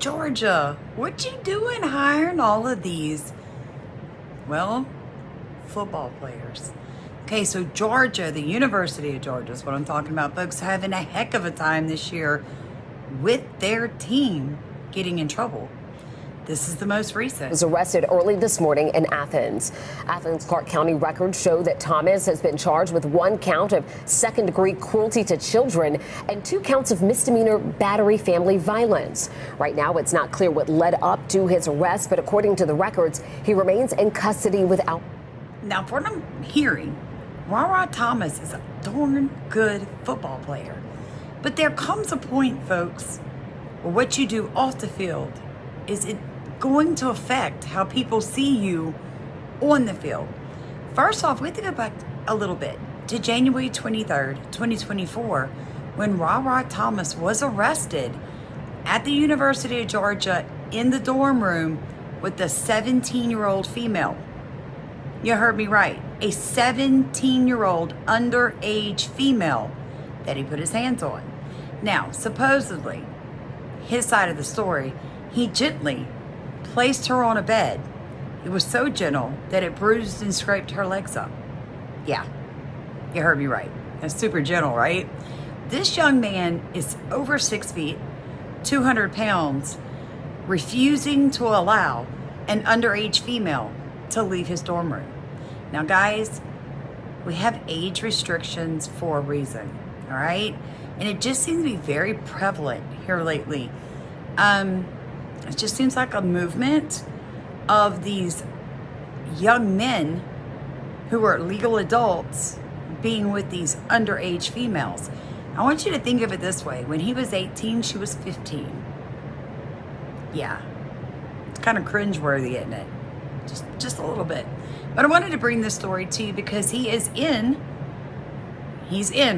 Georgia, what you doing hiring all of these, well, football players? Okay, so Georgia, the University of Georgia is what I'm talking about, folks, having a heck of a time this year with their team getting in trouble. This is the most recent. Was arrested early this morning in Athens. Athens Clarke County records show that Thomas has been charged with 1 count of second-degree cruelty to children and 2 counts of misdemeanor battery family violence. Right now, it's not clear what led up to his arrest, but according to the records, he remains in custody without. Now, from what I'm hearing, Rodarius Thomas is a darn good football player. But there comes a point, folks, where what you do off the field is it going to affect how people see you on the field. First off, we have to go back a little bit to January 23rd, 2024, when Rodarius Thomas was arrested at the University of Georgia in the dorm room with a 17-year-old female. You heard me right. A 17-year-old underage female that he put his hands on. Now, supposedly, his side of the story, he gently placed her on a bed. It was so gentle that it bruised and scraped her legs up. Yeah, you heard me right. That's super gentle, right? This young man is over 6 feet, 200 pounds, refusing to allow an underage female to leave his dorm room. Now, guys, we have age restrictions for a reason, all right? And it just seems to be very prevalent here lately. It just seems like a movement of these young men who are legal adults being with these underage females. I want you to think of it this way. When he was 18, she was 15. Yeah, it's kind of cringeworthy, isn't it? Just a little bit. But I wanted to bring this story to you because he's in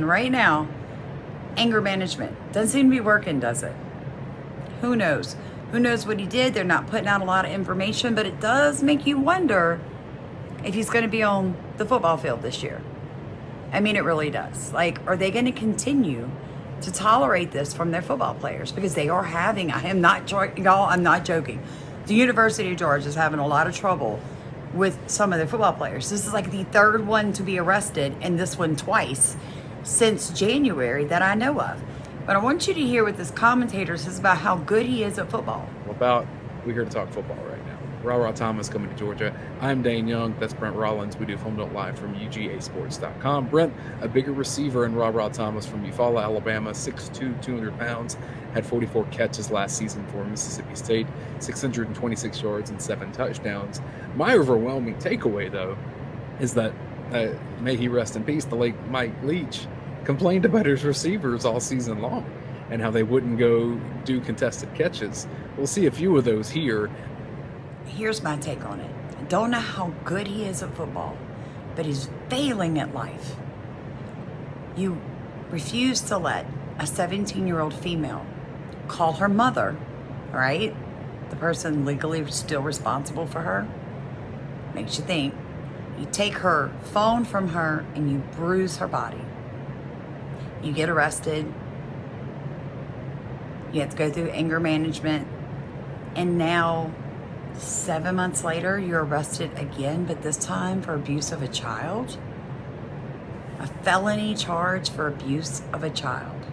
right now, anger management. Doesn't seem to be working, does it? Who knows? Who knows what he did? They're not putting out a lot of information, but it does make you wonder if he's going to be on the football field this year. I mean, it really does. Like, are they going to continue to tolerate this from their football players? Because they are having, I'm not joking. The University of Georgia is having a lot of trouble with some of their football players. This is like the 3rd one to be arrested, and this one twice since January that I know of. But I want you to hear what this commentator says about how good he is at football. We're here to talk football right now. Rodarius Thomas coming to Georgia. I'm Dane Young. That's Brent Rollins. We do Home Note Live from UGAsports.com. Brent, a bigger receiver in Rodarius Thomas from Eufaula, Alabama, 6'2", 200 pounds, had 44 catches last season for Mississippi State, 626 yards and 7 touchdowns. My overwhelming takeaway, though, is that, may he rest in peace, the late Mike Leach complained about his receivers all season long and how they wouldn't go do contested catches. We'll see a few of those here. Here's my take on it. I don't know how good he is at football, but he's failing at life. You refuse to let a 17-year-old female call her mother, all right? The person legally still responsible for her. Makes you think. You take her phone from her and you bruise her body. You get arrested. You have to go through anger management. And now, 7 months later, you're arrested again, but this time for abuse of a child. A felony charge for abuse of a child.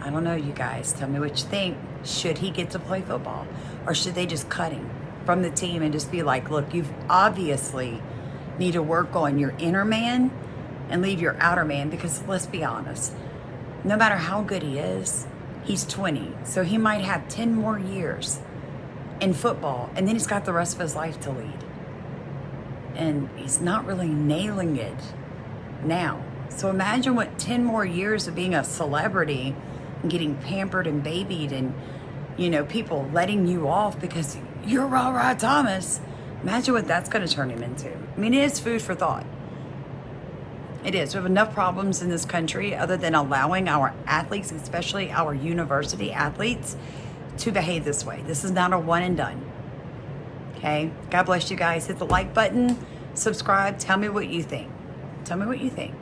I don't know, you guys. Tell me what you think. Should he get to play football? Or should they just cut him from the team and just be like, look, you've obviously need to work on your inner man and leave your outer man, because let's be honest, no matter how good he is, he's 20, so he might have 10 more years in football, and then he's got the rest of his life to lead. And he's not really nailing it now. So imagine what 10 more years of being a celebrity and getting pampered and babied and, you know, people letting you off because you're Rodarius Thomas. Imagine what that's going to turn him into. I mean, it is food for thought. It is. We have enough problems in this country other than allowing our athletes, especially our university athletes, to behave this way. This is not a one and done. Okay? God bless you guys. Hit the like button, subscribe. Tell me what you think. Tell me what you think.